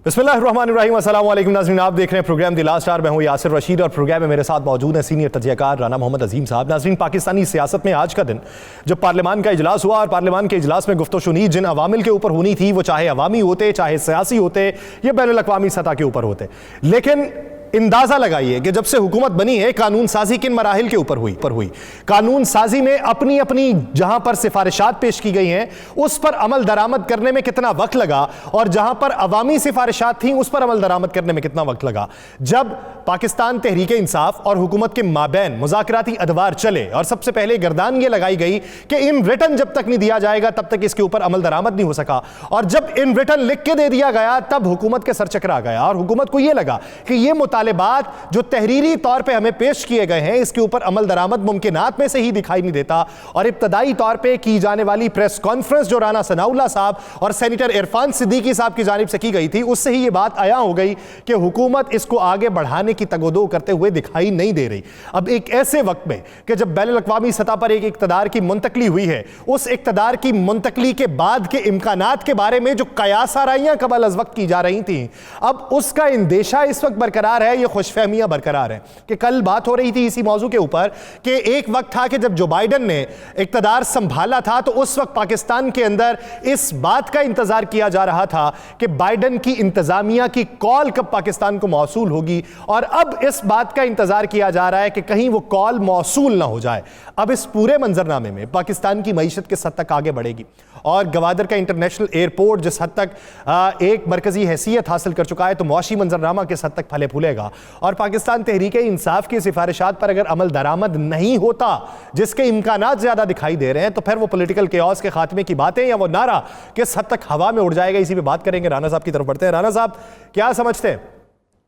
बिस्मिल्लाहिर्रहमानिर्रहीम। अस्सलाम वालेकुम नाज़रीन, आप देख रहे हैं प्रोग्राम द लास्ट आवर। मैं हूं यासिर रशीद और प्रोग्राम में मेरे साथ मौजूद हैं सीनियर तजज़ियाकार राना मोहम्मद अजीम साहब। नाज़रीन, पाकिस्तानी सियासत में आज का दिन जब पार्लियामान का इजलास हुआ और पार्लियामान के इजलास में गुफ्तगू जिन अवामिल के ऊपर होनी थी, वो चाहे अवामी होते, चाहे सियासी होते, या बैनुल अक़वामी सतह के ऊपर होते, लेकिन अंदाजा लगाइए कि जब से हुकूमत बनी है कानून साजी किन मराहिल के ऊपर हुई। कानून साजी में अपनी अपनी जहां पर सिफारिशात पेश की गई हैं उस पर अमल दरामद करने में कितना वक्त लगा, और जहां पर अवामी सिफारिशात थी उस पर अमल दरामद करने में कितना वक्त लगा। जब पाकिस्तान तहरीक इंसाफ और हुकूमत के माबैन मुज़ाकराती अदवार चले और सबसे पहले गर्दान ये लगाई गई कि इन रिटर्न जब तक नहीं दिया जाएगा तब तक इसके ऊपर अमल दरामद नहीं हो सका, और जब इन रिटर्न लिख के दे दिया गया तब हुकूमत के सर चकरा गया और हुकूमत को यह लगा कि ये मुतालिबात जो तहरीरी तौर पे हमें पेश किए गए हैं इसके ऊपर अमल दरामद मुमकिनात में से ही दिखाई नहीं देता। और इब्तदाई तौर पे की जाने वाली प्रेस कॉन्फ्रेंस जो राना सनाउल्लाह साहब और सेनेटर इरफान सिद्दीकी साहब की जानिब से की गई थी, उससे ही ये बात आया हो गई कि हुकूमत इसको आगे बढ़ाने की तगोदो करते हुए दिखाई नहीं दे रही। अब एक ऐसे वक्त में कि जब बैनुल अक़वामी सतह पर एक इक़्तिदार की मुंतकली हुई है, उस इक़्तिदार की मुंतकली के बाद के इम्कानात के बारे में जो कयास आराइयां कबल अज़ वक्त की जा रही थी, अब उसका अंदेशा इस वक्त बरकरार है, ये खुशफहमियां बरकरार है कि कल बात हो रही थी इसी मौजू के ऊपर कि एक वक्त था कि जब जो बाइडन ने इक़्तिदार संभाला था तो उस वक्त पाकिस्तान के अंदर इस बात का इंतजार किया जा रहा था कि बाइडन की इंतजामिया की कॉल कब पाकिस्तान को मौसूल होगी, और अब इस बात का इंतजार किया जा रहा है कि कहीं वो कॉल मौसूल ना हो जाए। अब इस पूरे मंजरनामे में पाकिस्तान की मईशत किस हद तक आगे बढ़ेगी, और गवादर का इंटरनेशनल एयरपोर्ट जिस हद तक एक मरकजी हैसियत हासिल कर चुका है, तो मुआशी मंजरनामा किस हद तक फले फूलेगा, और पाकिस्तान तहरीक इंसाफ की सिफारिशात पर अगर अमल दरामद नहीं होता जिसके इम्कानात ज्यादा दिखाई दे रहे हैं, तो फिर वो पॉलिटिकल केओस के खात्मे की बातें या वो नारा किस हद तक हवा में उड़ जाएगा। इसी पे बात करेंगे। राना साहब की तरफ बढ़ते हैं। राना साहब, क्या समझते हैं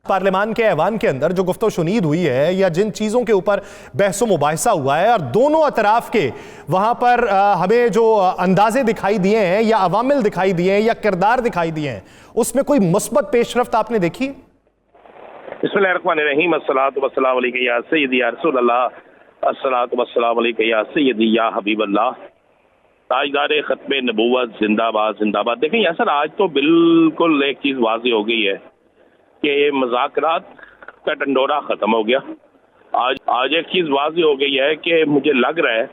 पार्लियामान के ऐवान के अंदर जो गुफ्तगू हुई है या जिन चीज़ों के ऊपर बहस मुबाहिसा हुआ है और दोनों अतराफ के वहाँ पर हमें जो अंदाजे दिखाई दिए हैं या अवामिल दिखाई दिए हैं या किरदार दिखाई दिए हैं, उसमें कोई मुस्बत पेशरफ्त आपने देखी? बिस्मिल्लाहिर्रहमानिर्रहीम। अस्सलातु वस्सलामु अलैका या सय्यदी या रसूलल्लाह, अस्सलातु वस्सलामु अलैका या सय्यदी या हबीबल्लाह, ताजदार खत्मे नबूवत, जिंदाबाद जिंदाबाद। देखें यासर, आज तो बिल्कुल एक चीज़ वाज़ेह हो गई है कि मज़ाकरात का डंडोरा ख़त्म हो गया। आज एक चीज़ वाज़ेह हो गई है कि मुझे लग रहा है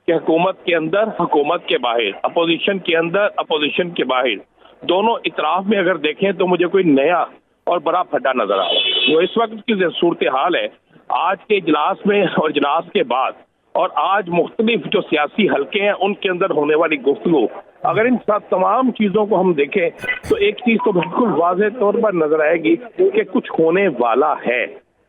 कि हुकूमत के अंदर, हुकूमत के बाहर, अपोजिशन के अंदर, अपोजिशन के बाहर, दोनों इतराफ में अगर देखें तो मुझे कोई नया और बड़ा फड्डा नजर आ रहा है। वो इस वक्त की सूरत हाल है आज के इजलास में और इजलास के बाद, और आज मुख्तलिफ जो सियासी हल्के हैं उनके अंदर होने वाली गुफ्तगू, अगर इन सब तमाम चीज़ों को हम देखें तो एक चीज़ तो बिल्कुल वाज़ेह तौर पर नजर आएगी कि कुछ होने वाला है।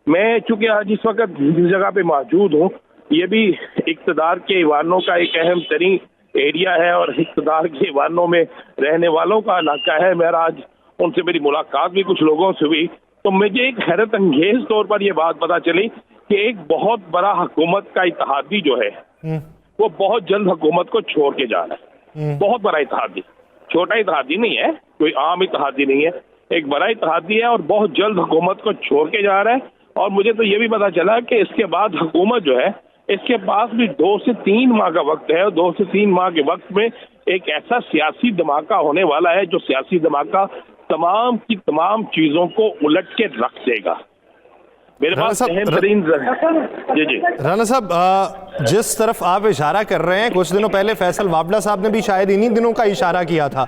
मैं चूंकि आज इस वक्त जिस जगह पे मौजूद हूँ, ये भी इक़्तिदार के ईवानों का एक अहम तरीन एरिया है और इक़्तिदार के ईवानों में रहने वालों का इलाका है। मेरा आज उनसे मेरी मुलाकात भी कुछ लोगों से हुई, तो मुझे एक हैरत अंगेज तौर पर यह बात पता चली कि एक बहुत बड़ा हुकूमत का इत्तेहादी जो है वो बहुत जल्द हुकूमत को छोड़ के जा रहा है। बहुत बड़ा इत्तेहादी, छोटा इत्तेहादी नहीं है, कोई आम इत्तेहादी नहीं है, एक बड़ा इत्तेहादी है और बहुत जल्द हुकूमत को छोड़ के जा रहा है। और मुझे तो ये भी पता चला कि इसके बाद हुकूमत जो है इसके पास भी 2 से 3 माह का वक्त है, और 2 से 3 माह के वक्त में एक ऐसा सियासी धमाका होने वाला है जो सियासी धमाका तमाम की तमाम चीजों को उलट के रख देगा। मेरे पास जी राना साहब, जिस तरफ आप इशारा कर रहे हैं, कुछ दिनों पहले फैसल वाबला साहब ने भी शायद इन्हीं दिनों का इशारा किया था,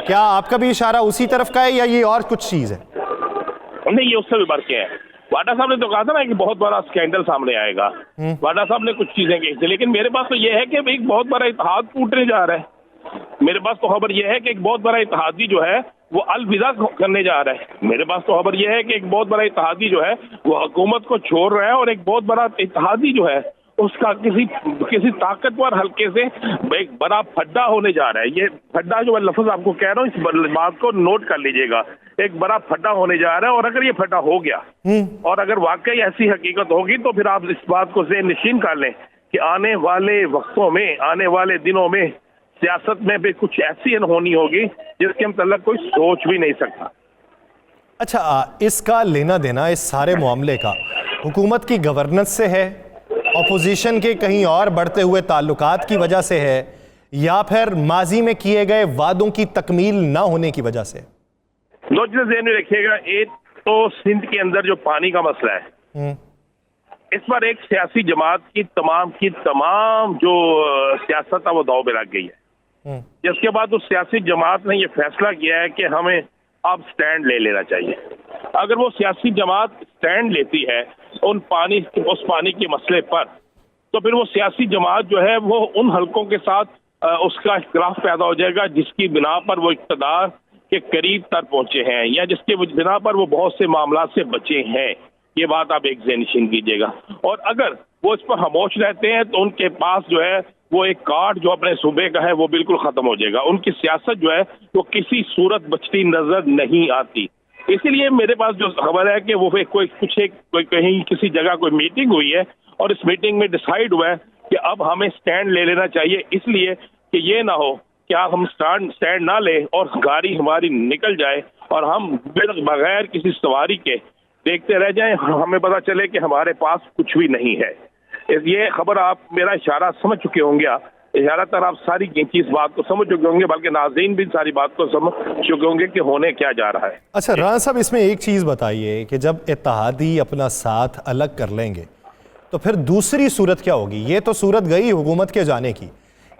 क्या आपका भी इशारा उसी तरफ का है या ये और कुछ चीज है? नहीं, ये उससे भी बढ़ के है। वाडा साहब ने तो कहा था ना कि बहुत बड़ा स्कैंडल सामने आएगा। वाडा साहब ने कुछ चीजें कही थी, लेकिन मेरे पास तो ये है कि एक बहुत बड़ा इत्तेहाद टूटने जा रहा है। मेरे पास तो खबर यह है कि एक बहुत बड़ा इत्तेहादी जो है वो अलविदा करने जा रहा है। मेरे पास तो खबर यह है कि एक बहुत बड़ा इत्तेहादी जो है वो हुकूमत को छोड़ रहा है, और एक बहुत बड़ा इत्तेहादी जो है उसका किसी ताकतवर हल्के से एक बड़ा फड्डा होने जा रहा है। ये फड्डा जो मैं लफ्ज आपको कह रहा हूँ, इस बात को नोट कर लीजिएगा, एक बड़ा फड्डा होने जा रहा है। और अगर ये फड्डा हो गया और अगर वाकई ऐसी हकीकत होगी तो फिर आप इस बात को ज़हन नशीन कर लें कि आने वाले वक्तों में, आने वाले दिनों में सियासत में भी कुछ ऐसी अनहोनी होगी जिसके मतलब कोई सोच भी नहीं सकता। अच्छा, इसका लेना देना इस सारे मामले का हुकूमत की गवर्नेंस से है, अपोजिशन के कहीं और बढ़ते हुए ताल्लुकात की वजह से है, या फिर माजी में किए गए वादों की तकमील ना होने की वजह से? दो चीजें ध्यान में रखिएगा। एक तो सिंध के अंदर जो पानी का मसला है, इस पर एक सियासी जमात की तमाम जो सियासत है वो दाव पे लग गई है, जिसके बाद उस सियासी जमात ने ये फैसला किया है कि हमें अब स्टैंड ले लेना चाहिए। अगर वो सियासी जमात स्टैंड लेती है उस पानी के मसले पर, तो फिर वो सियासी जमात जो है वो उन हलकों के साथ उसका इख्तिलाफ पैदा हो जाएगा जिसकी बिना पर वो इक़्तिदार के करीब तक पहुंचे हैं या जिसके बिना पर वो बहुत से मामला से बचे हैं। ये बात आप एक ज़हन कीजिएगा। और अगर वो इस पर खामोश रहते हैं तो उनके पास जो है वो एक कार्ड जो अपने सूबे का है वो बिल्कुल खत्म हो जाएगा। उनकी सियासत जो है वो किसी सूरत बचती नजर नहीं आती। इसीलिए मेरे पास जो खबर है कि वो कहीं किसी जगह कोई मीटिंग हुई है और इस मीटिंग में डिसाइड हुआ है कि अब हमें स्टैंड ले लेना चाहिए, इसलिए कि ये ना हो कि हम स्टैंड ना ले और गाड़ी हमारी निकल जाए और हम बगैर किसी सवारी के देखते रह जाएं, हमें पता चले कि हमारे पास कुछ भी नहीं है। ये खबर आप मेरा इशारा समझ चुके होंगे, इशारतन आप सारी इस बात को समझ चुके होंगे, बल्कि नाज़रीन भी सारी बात को समझ चुके होंगे कि होने क्या जा रहा है। अच्छा राना साहब, इसमें एक चीज़ बताइए कि जब इत्तेहादी अपना साथ अलग कर लेंगे तो फिर दूसरी सूरत क्या होगी? ये तो सूरत गई हुकूमत के जाने की,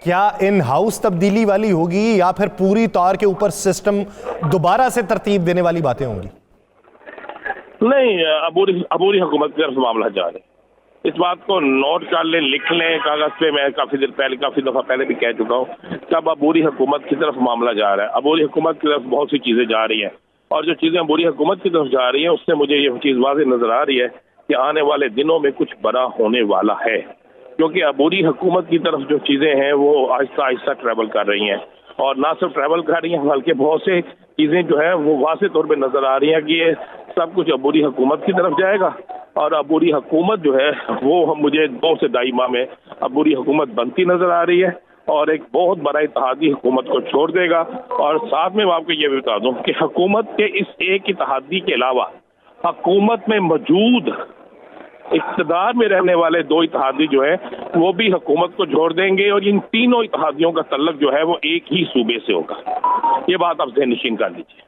क्या इन हाउस तब्दीली वाली होगी या फिर पूरी तौर के ऊपर सिस्टम दोबारा से तरतीब देने वाली बातें होंगी? नहीं, अबूरी हुकूमत की तरफ मामला जा रहे हैं। इस बात को नोट कर लें, लिख लें कागज पे। मैं काफी दफा पहले भी कह चुका हूँ कब अबूरी हुकूमत की तरफ मामला जा रहा है। अबूरी हुकूमत की तरफ बहुत सी चीजें जा रही हैं और जो चीजें अबूरी हुकूमत की तरफ जा रही हैं उससे मुझे ये चीज वाज़ेह नजर आ रही है कि आने वाले दिनों में कुछ बड़ा होने वाला है, क्योंकि अबूरी हुकूमत की तरफ जो चीजें हैं वो आहिस्ता आहिस्ता ट्रैवल कर रही हैं और ना सिर्फ ट्रैवल कर रही हैं बल्कि बहुत से चीजें जो है वो वाज़ेह तौर पे नजर आ रही हैं कि ये सब कुछ अबूरी हुकूमत की तरफ जाएगा और अबूरी हुकूमत जो है वो मुझे 2 से 2.5 माह में अबूरी हुकूमत बनती नजर आ रही है और एक बहुत बड़ा इत्तेहादी हुकूमत को छोड़ देगा। और साथ में मैं आपको ये भी बता दूं कि हुकूमत के इस एक इत्तेहादी के अलावा हुकूमत में मौजूद इक़्तिदार में रहने वाले 2 इत्तेहादी जो है वो भी हुकूमत को छोड़ देंगे और इन तीनों इत्तेहादियों का तल्लुक जो है वो एक ही सूबे से होगा। ये बात आप ज़हन कर लीजिए।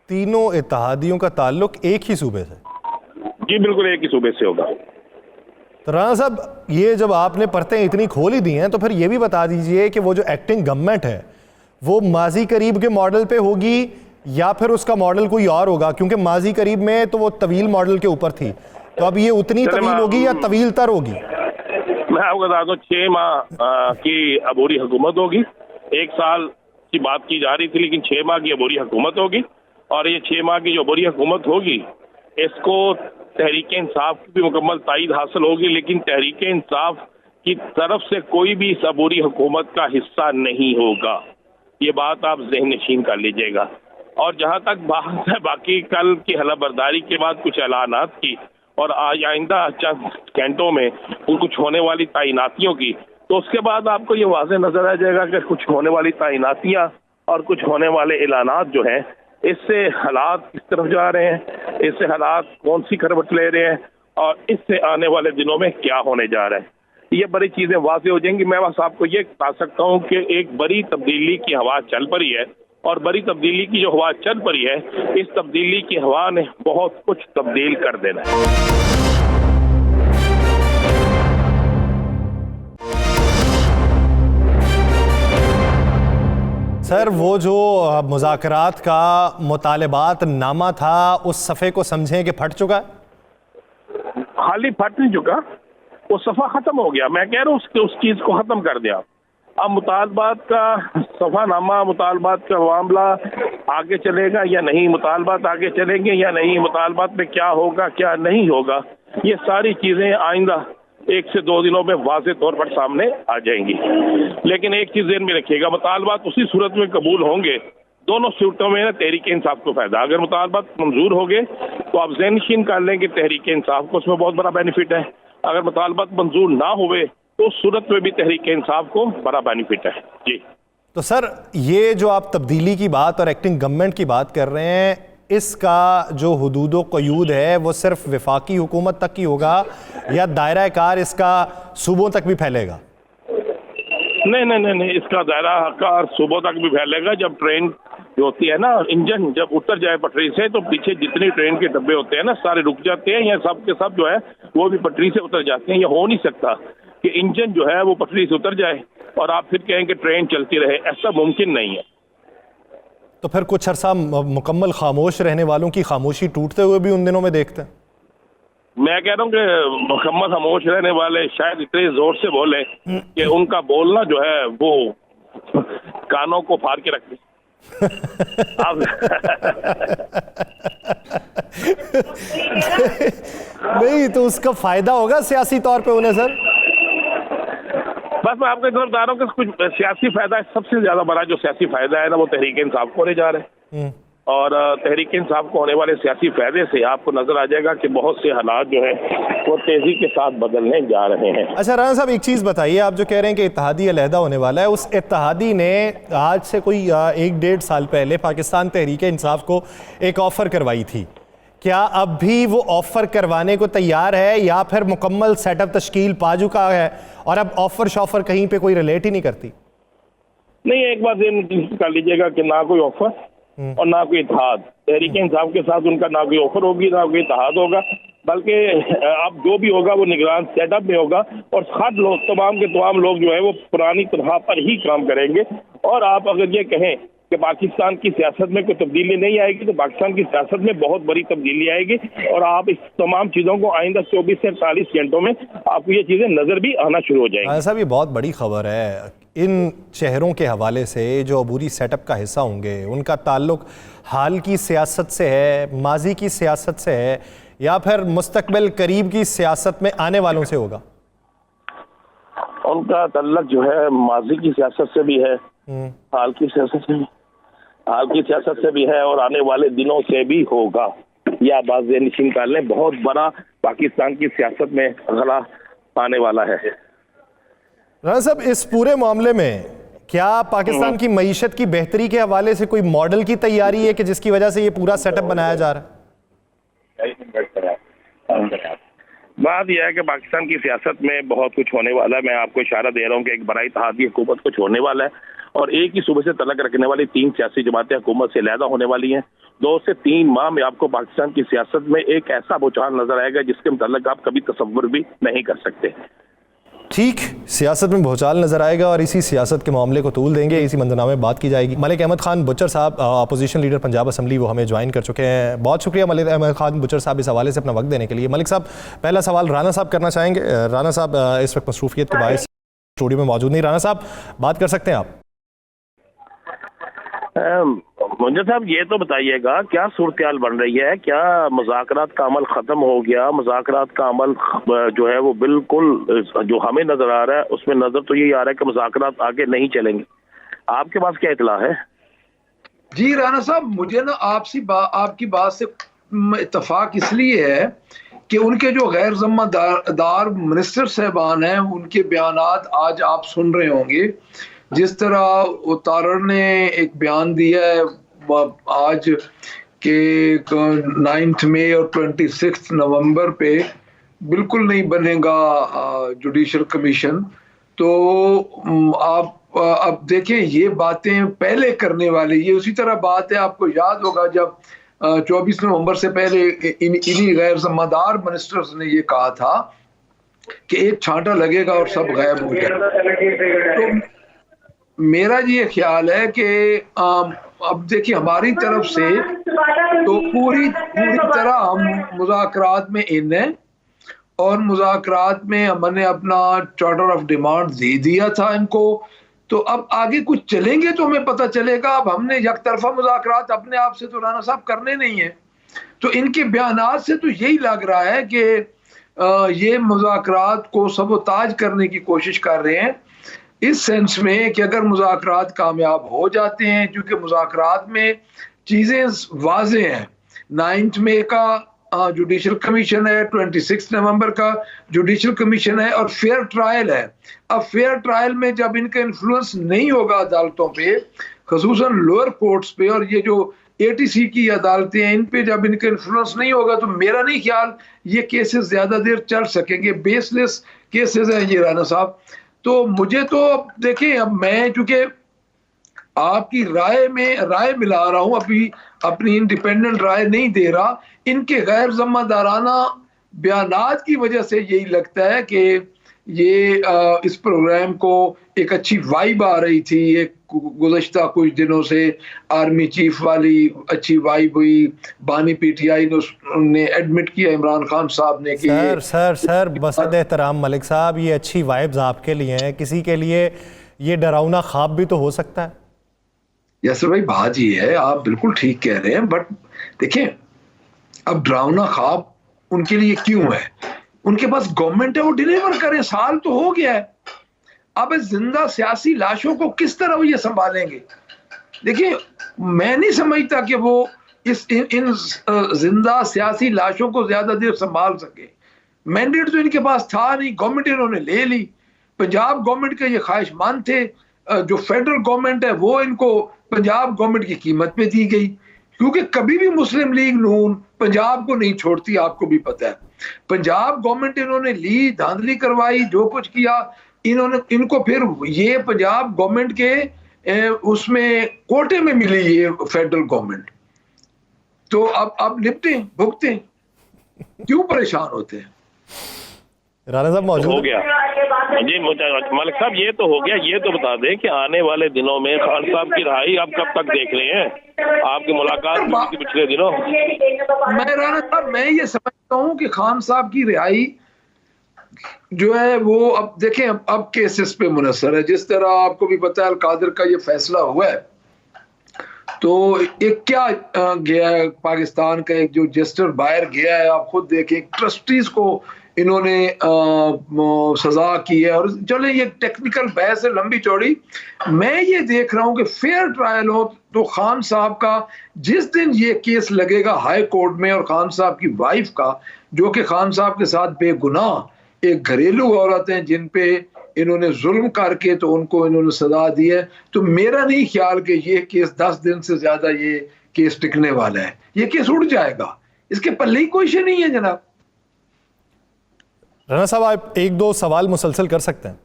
तीनों इत्तेहादियों का ताल्लुक एक ही सूबे से? जी बिल्कुल, एक ही सूबे से होगा। तो राना साहब, ये जब आपने परतें इतनी खोल ही दी हैं तो फिर ये भी बता दीजिए कि वो जो एक्टिंग गवर्नमेंट है वो माजी करीब के मॉडल पे होगी या फिर उसका मॉडल कोई और होगा? क्योंकि माजी करीब में तो वो तवील मॉडल के ऊपर थी, तो अब ये उतनी तवील होगी या तवील तर होगी? मैं आपको बता दूं 6 माह की अबूरी हुकूमत होगी। 1 साल की बात की जा रही थी लेकिन 6 माह की अबूरी हुकूमत होगी और ये 6 माह की जो अबूरी हुकूमत होगी इसको तहरीक इंसाफ की भी मुकम्मल तायद हासिल होगी, लेकिन तहरीक इंसाफ की तरफ से कोई भी इस अबूरी हुकूमत का हिस्सा नहीं होगा। ये बात आप ज़हन नशीन कर लीजिएगा। और जहाँ तक बात है बाकी कल की हलफबर्दारी के बाद कुछ ऐलानात की और आइंदा चंद घंटों में कुछ होने वाली तैनातियों की, तो उसके बाद आपको ये वाज़ेह नजर आ जाएगा कि कुछ होने वाली तैनातियाँ और कुछ होने वाले ऐलानात जो हैं इससे हालात किस तरफ जा रहे हैं, इससे हालात कौन सी करवट ले रहे हैं और इससे आने वाले दिनों में क्या होने जा रहा है। ये बड़ी चीजें वाज़ेह हो जाएंगी। मैं बस आपको ये बता सकता हूँ कि एक बड़ी तब्दीली की हवा चल पड़ी है और बड़ी तब्दीली की जो हवा चल पड़ी है इस तब्दीली की हवा ने बहुत कुछ तब्दील कर देना है। सर, वो जो मुज़ाकरात का मुतालबात नामा था उस सफ़े को समझें कि फट चुका है? खाली फट नहीं चुका, वो सफ़ा ख़त्म हो गया। मैं कह रहा हूँ उस चीज़ को ख़त्म कर दिया। अब मुतालबात का सफ़ानामा, मुतालबात का मामला आगे चलेगा या नहीं, मुतालबात आगे चलेंगे या नहीं, मुतालबात में क्या होगा क्या नहीं होगा, ये सारी चीज़ें आइंदा 1 से 2 दिनों में वाज़ेह तौर पर सामने आ जाएंगी। लेकिन एक चीज़ ध्यान में रखिएगा, मुतालबात उसी सूरत में कबूल होंगे दोनों सूरतों में ना तहरीक इंसाफ को फायदा। अगर मुतालबात मंजूर हो गए तो आप ज़हन नशीन कर लें कि तहरीक इंसाफ को उसमें बहुत बड़ा बेनिफिट है। अगर मुतालबात मंजूर ना हुए तो उस सूरत में भी तहरीक इंसाफ को बड़ा बेनिफिट है। जी तो सर, ये जो आप तब्दीली की बात और एक्टिंग गवर्नमेंट की बात कर रहे हैं, इसका जो हुदूदो क़यूद है वो सिर्फ वफाकी हुकूमत तक ही होगा या दायरा कार इसका सूबों तक भी फैलेगा? नहीं, इसका दायरा कार सूबों तक भी फैलेगा। जब ट्रेन जो होती है ना, इंजन जब उतर जाए पटरी से तो पीछे जितने ट्रेन के डब्बे होते हैं ना सारे रुक जाते हैं, या सब के सब जो है वो भी पटरी से उतर जाते हैं। ये हो नहीं सकता कि इंजन जो है वो पटरी से उतर जाए और आप फिर कहें कि ट्रेन चलती रहे, ऐसा मुमकिन नहीं है। तो फिर कुछ अरसा मुकम्मल खामोश रहने वालों की खामोशी टूटते हुए भी उन दिनों में देखते हैं। मैं कह रहा हूँ कि मुकम्मल खामोश रहने वाले शायद इतने जोर से बोले कि उनका बोलना जो है वो कानों को फाड़ के रख दे। नहीं तो उसका फायदा होगा सियासी तौर पे उन्हें सर। बस मैं आपको इतना बता रहा हूँ कि कुछ सियासी फायदा है, सबसे ज्यादा बड़ा जो सियासी फायदा है ना वो तहरीक इंसाफ को होने जा रहे हैं, और तहरीक इंसाफ को होने वाले सियासी फायदे से आपको नजर आ जाएगा कि बहुत से हालात जो है वो तेजी के साथ बदलने जा रहे हैं। अच्छा राना साहब एक चीज़ बताइए, आप जो कह रहे हैं कि इत्तेहादी अलहदा होने वाला है, उस इत्तेहादी ने आज से कोई 1-1.5 साल पहले पाकिस्तान तहरीक इंसाफ को एक ऑफ़र करवाई थी, क्या अब भी वो ऑफ़र करवाने को तैयार है या फिर मुकम्मल सेटअप तश्कील पा चुका है और अब ऑफ़र शॉफर कहीं पे कोई रिलेट ही नहीं करती? नहीं, एक बात ये कर लीजिएगा कि ना कोई ऑफर और ना कोई इत्तेहाद, तहरीक इंसाफ के साथ उनका ना कोई ऑफर होगी ना कोई इत्तेहाद होगा, बल्कि अब जो भी होगा वो निगरान सेटअप में होगा और हर लोग तमाम के तमाम लोग जो है वो पुरानी तरह पर ही काम करेंगे। और आप अगर ये कहें कि पाकिस्तान की सियासत में कोई तब्दीली नहीं आएगी तो पाकिस्तान की सियासत में बहुत बड़ी तब्दीली आएगी, और आप इस तमाम चीज़ों को आइंदा 24 से 48 घंटों में आपको ये चीज़ें नज़र भी आना शुरू हो जाएंगी। साहब ये बहुत बड़ी खबर है, इन चेहरों के हवाले से जो अबूरी सेटअप का हिस्सा होंगे उनका ताल्लुक हाल की सियासत से है, माजी की सियासत से है, या फिर मुस्तकबिल करीब की सियासत में आने वालों से होगा? उनका ताल्लुक जो है माजी की सियासत से भी है, हाल की सियासत से भी है और आने वाले दिनों से भी होगा। यह बात निश्चित कर लें, बहुत बड़ा पाकिस्तान की सियासत में गला आने वाला है। राना साहब इस पूरे मामले में क्या पाकिस्तान की मईशत की बेहतरी के हवाले से कोई मॉडल की तैयारी है कि जिसकी वजह से ये पूरा सेटअप बनाया जा रहा है? बात यह है कि पाकिस्तान की सियासत में बहुत कुछ होने वाला है। मैं आपको इशारा दे रहा हूँ कि एक बड़ा इत्तेहादी हुकूमत कुछ होने वाला है और एक ही सूबे से तलक रखने वाली 3 सियासी जमातें हुकूमत से अलहदा होने वाली हैं। 2 से 3 माह में आपको पाकिस्तान की सियासत में एक ऐसा भूचाल नजर आएगा जिसके मुताल्लिक आप कभी तसव्वुर भी नहीं कर सकते। ठीक, सियासत में भूचाल नजर आएगा और इसी सियासत के मामले को तूल देंगे, इसी मंजरनामे में बात की जाएगी। मलिक अहमद खान बुचर साहब, अपोजिशन लीडर पंजाब असम्बली, वो हमें ज्वाइन कर चुके हैं। बहुत शुक्रिया मलिक अहमद खान बुचर साहब इस हवाले से अपना वक्त देने के लिए। मलिक साहब पहला सवाल राना साहब करना चाहेंगे। राना साहब इस वक्त मसरूफियत के बायस स्टूडियो में मौजूद नहीं। राना साहब बात कर सकते हैं आप? मुंजर साहब ये तो बताइएगा क्या सूरत-ए-हाल बन रही है, क्या मुज़ाकरात का अमल ख़त्म हो गया? मुज़ाकरात का अमल जो है वो बिल्कुल जो हमें नज़र आ रहा है उसमें नज़र तो यही आ रहा है कि मुज़ाकरात आगे नहीं चलेंगे। आपके पास क्या इत्तला है? जी राना साहब, मुझे ना आपकी बात से इत्तफाक इसलिए है कि उनके जो गैर ज़िम्मेदार मिनिस्टर साहबान हैं उनके बयानात आज आप सुन रहे होंगे। जिस तरह उतार ने एक बयान दिया है आज के 9 मई और 26 नवंबर पे बिल्कुल नहीं बनेगा जुडिशल कमीशन। तो आप अब देखें ये बातें पहले करने वाले, ये उसी तरह बात है, आपको याद होगा जब 24 नवंबर से पहले इन्हीं गैर जिम्मेदार मिनिस्टर्स ने ये कहा था कि एक छांटा लगेगा और सब गायब हो जाएगा। तो मेरा ये ख्याल है कि अब देखिए हमारी तरफ से तो पूरी तरह हम मुज़ाकरात में इन हैं और मुज़ाकरात में हमने अपना चार्टर ऑफ डिमांड दे दिया था इनको। तो अब आगे कुछ चलेंगे तो हमें पता चलेगा। अब हमने यकतरफा मुज़ाकरात अपने आप से तो राना साहब करने नहीं है। तो इनके बयानात से तो यही लग रहा है कि ये मुज़ाकरात को सबोताज करने की कोशिश कर रहे हैं, इस सेंस में कि अगर मुज़ाकरात कामयाब हो जाते हैं, क्योंकि मुज़ाकरात में चीज़ें वाज़े हैं। 9 मई का जुडिशल कमीशन है, 26 नवंबर का जुडिशल कमीशन है और फेयर ट्रायल है। अब फेयर ट्रायल में जब इनका इन्फ्लुएंस नहीं होगा अदालतों पे, ख़ुसूसन लोअर कोर्ट्स पे, और ये जो ATC की अदालतें हैं इन पे जब इनका इन्फ्लुएंस नहीं होगा तो मेरा नहीं ख्याल ये केसेस ज़्यादा देर चल सकेंगे। बेसलेस केसेस हैं ये राना साहब। तो मुझे तो देखें, अब मैं चूंकि आपकी राय में राय मिला रहा हूं, अभी अपनी इंडिपेंडेंट राय नहीं दे रहा। इनके गैर जिम्मेदाराना बयानात की वजह से यही लगता है कि ये इस प्रोग्राम को एक अच्छी वाइब आ रही थी। एक गुज़श्ता कुछ दिनों से आर्मी चीफ वाली अच्छी वाइब हुई। बानी पीटीआई ने एडमिट किया इमरान खान साहब ने कि सर बसद एहतराम मलिक साहब, ये अच्छी वाइब्स आपके लिए हैं, किसी के लिए ये डरावना ख्वाब भी तो हो सकता है। यासर भाई, बात ये है, आप बिल्कुल ठीक कह रहे हैं, बट देखें, अब डरावना ख्वाब उनके लिए क्यों है? उनके पास गवर्नमेंट है, वो डिलीवर करें। साल तो हो गया है। अब इस जिंदा सियासी लाशों को किस तरह ये संभालेंगे? देखिए, मैं नहीं समझता कि वो इन जिंदा सियासी लाशों को ज्यादा देर संभाल सके। मैंडेट तो इनके पास था नहीं, गवर्नमेंट इन्होंने ले ली। पंजाब गवर्नमेंट के ये ख्वाहिशमंद थे। जो फेडरल गवर्नमेंट है वो इनको पंजाब गवर्नमेंट की कीमत पे दी गई, क्योंकि कभी भी मुस्लिम लीग नून पंजाब को नहीं छोड़ती, आपको भी पता है। पंजाब गवर्नमेंट इन्होंने ली, धांधली करवाई, जो कुछ किया इनको फिर ये पंजाब गवर्नमेंट के उसमें कोटे में मिली ये फेडरल गवर्नमेंट। तो अब निपटें, भुगतें, क्यों परेशान होते हैं? राणा साहब मौजूद हो गया जी मलिक साहब, ये तो हो गया। ये तो बता दें कि आने वाले दिनों में खान साहब की रिहाई आप कब तक देख रहे हैं? आपकी मुलाकात पिछले दिनों। मैं राणा साहब, मैं ये समझता हूँ कि खान साहब की रिहाई जो है वो, अब देखें, अब केसेस पे मुनसर है। जिस तरह आपको भी पता है अल-कादिर का ये फैसला हुआ है, तो एक क्या गया है, पाकिस्तान का एक जो जस्टिस बाहर गया है, आप खुद देखें, ट्रस्टीज को इन्होंने सजा की है। और चले, ये टेक्निकल बहस है लंबी चौड़ी। मैं ये देख रहा हूं कि फेयर ट्रायल हो तो खान साहब का जिस दिन ये केस लगेगा हाई कोर्ट में, और खान साहब की वाइफ का, जो कि खान साहब के साथ बेगुनाह एक घरेलू औरत हैं जिन पे इन्होंने जुल्म करके तो उनको इन्होंने सजा दी है, तो मेरा नहीं ख्याल कि ये केस 10 दिन से ज्यादा ये केस टिकने वाला है। ये केस उड़ जाएगा, इसके पल्ले ही कोई शे नहीं है जनाब। राणा साहब, आप एक दो सवाल मुसलसल कर सकते हैं।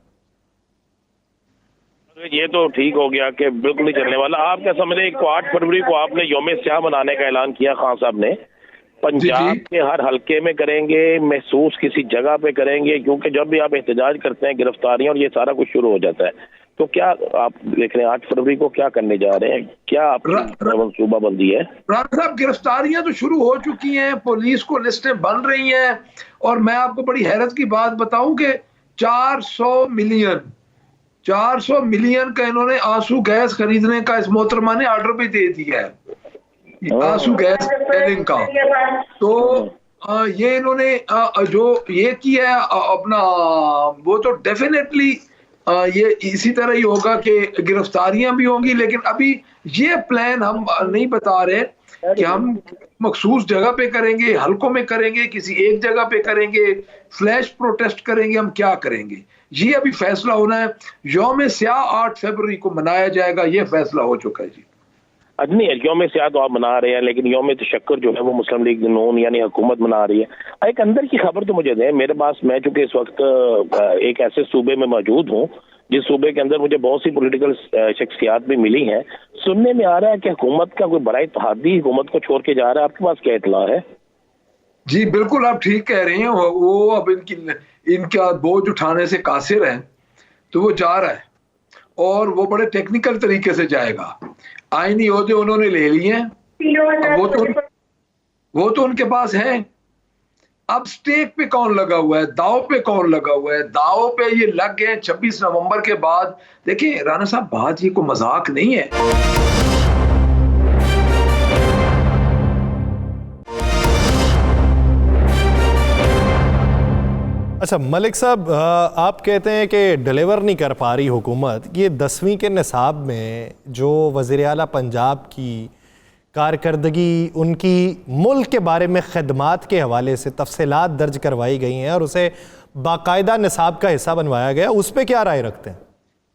ये तो ठीक हो गया कि बिल्कुल नहीं चलने वाला। आप क्या समझ रहे हैं कि 8 फरवरी को आपने यौम स्याह मनाने का ऐलान किया खान साहब ने, पंजाब के हर हल्के में करेंगे, महसूस किसी जगह पे करेंगे? क्योंकि जब भी आप एहतजाज करते हैं, गिरफ्तारियां और ये सारा कुछ शुरू हो जाता है, तो क्या आप देख रहे हैं 8 फरवरी को क्या करने जा रहे हैं? क्या आपकी मनसूबाबंदी है? राणा साहब, गिरफ्तारियां तो शुरू हो चुकी हैं, पुलिस को लिस्टें बन रही हैं, और मैं आपको बड़ी हैरत की बात बताऊं कि 400 मिलियन का इन्होंने आंसू गैस खरीदने का इस मोहतरमा ने ऑर्डर भी दे दिया है, आंसू गैस सेलिंग का। तो ये इन्होंने जो ये किया है अपना, वो तो डेफिनेटली ये इसी तरह ही होगा कि गिरफ्तारियां भी होंगी। लेकिन अभी ये प्लान हम नहीं बता रहे कि हम मखसूस जगह पे करेंगे, हल्कों में करेंगे, किसी एक जगह पे करेंगे, फ्लैश प्रोटेस्ट करेंगे, हम क्या करेंगे, ये अभी फैसला होना है। यौम स्याह 8 फरवरी को मनाया जाएगा, ये फैसला हो चुका है जी। नहीं, यौम स्याह तो आप मना रहे हैं, लेकिन यौम तशक्कुर जो है वो मुस्लिम लीग नून यानी हुकूमत मना रही है। एक अंदर की खबर तो मुझे दें मेरे पास, मैं चूंकि इस वक्त एक ऐसे सूबे में मौजूद हूँ जिस सूबे के अंदर मुझे बहुत सी पॉलिटिकल शख्सियात भी मिली हैं। सुनने में आ रहा है कि हुकूमत का कोई बड़ा इत्तेहादी हुकूमत को छोड़ के जा रहा है। आपके पास क्या इत्तला है? जी बिल्कुल, आप ठीक कह रहे हैं। वो अब इनका बोझ उठाने से कासिर है, तो वो जा रहा है, और वो बड़े टेक्निकल तरीके से जाएगा। आईनी ओहदे उन्होंने ले लिए हैं, वो तो उनके पास है। अब स्टेक पे कौन लगा हुआ है, दाव पे कौन लगा हुआ है? दाव पे ये लग गए 26 नवंबर के बाद। देखिए राणा साहब, बात ये कोई मजाक नहीं है। अच्छा मलिक साहब, आप कहते हैं कि डिलीवर नहीं कर पा रही हुकूमत। ये 10वीं के निसाब में जो वज़ीर आला पंजाब की कारकर्दगी, उनकी मुल्क के बारे में खदमात के हवाले से तफसीलात दर्ज करवाई गई हैं और उसे बाकायदा निसाब का हिस्सा बनवाया गया, उस पर क्या राय रखते हैं?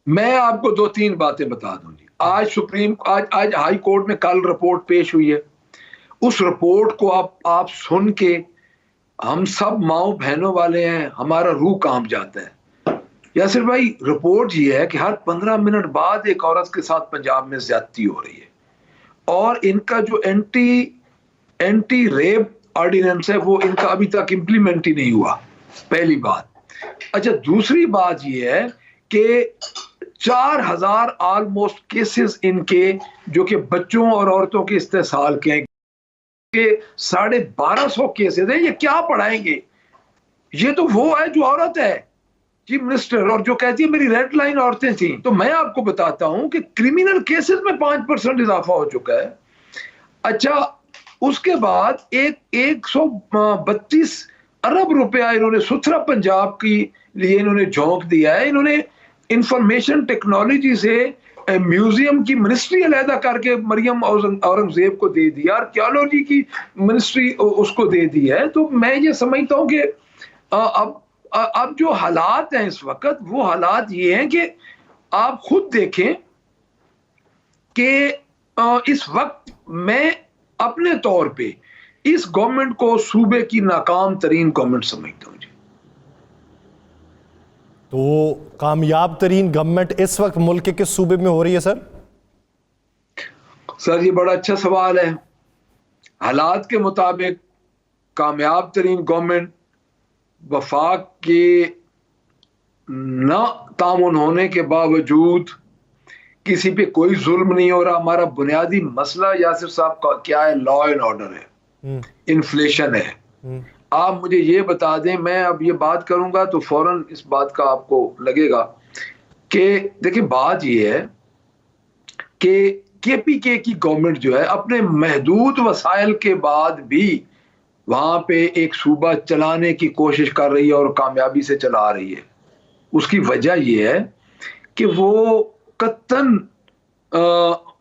मैं आपको 2-3 बातें बता दूं जी। आज हाई कोर्ट में कल रिपोर्ट पेश हुई है। उस रिपोर्ट को आप सुन के, हम सब माओ बहनों वाले हैं, हमारा रूह कांप जाता है। यासिर भाई, रिपोर्ट ये है कि हर 15 मिनट बाद एक औरत के साथ पंजाब में ज्यादती हो रही है, और इनका जो एंटी रेप ऑर्डिनेंस है वो इनका अभी तक इंप्लीमेंट ही नहीं हुआ, पहली बात। अच्छा, दूसरी बात ये है कि 4000 ऑलमोस्ट केसेस इनके जो कि बच्चों और औरतों के इस्तेसाल के हैं, कि 1250 केसेस हैं। ये क्या पढ़ाएंगे? ये तो वो है जो औरत है चीफ मिनिस्टर, और जो कहती है मेरी रेड लाइन औरतें थी। तो मैं आपको बताता हूं कि क्रिमिनल केसेस में 5% इजाफा हो चुका है। अच्छा, उसके बाद 132 अरब रुपया इन्होंने सुथरा पंजाब के लिए इन्होंने झोंक दिया है। इन्होंने इंफॉर्मेशन टेक्नोलॉजी से म्यूजियम की मिनिस्ट्री अलहदा करके मरियम औरंगजेब को दे दिया, आर्कियोलॉजी की मिनिस्ट्री उसको दे दी है। तो मैं ये समझता हूं कि अब जो हालात हैं इस वक्त, वो हालात ये हैं कि आप खुद देखें कि इस वक्त मैं अपने तौर पे इस गवर्नमेंट को सूबे की नाकाम तरीन गवर्नमेंट समझता हूं। तो कामयाब तरीन गवर्नमेंट इस वक्त मुल्क के किस सूबे में हो रही है सर? सर, ये बड़ा अच्छा सवाल है। हालात के मुताबिक कामयाब तरीन गवर्नमेंट वफाक के न तामुन होने के बावजूद, किसी पे कोई जुल्म नहीं हो रहा। हमारा बुनियादी मसला यासिर साहब का क्या है? लॉ एंड ऑर्डर है, इन्फ्लेशन है। आप मुझे ये बता दें, मैं अब ये बात करूंगा तो फौरन इस बात का आपको लगेगा कि देखिए, बात ये है कि केपीके की गवर्नमेंट जो है अपने महदूद वसाइल के बाद भी वहां पे एक सूबा चलाने की कोशिश कर रही है और कामयाबी से चला रही है। उसकी वजह यह है कि वो कत्तन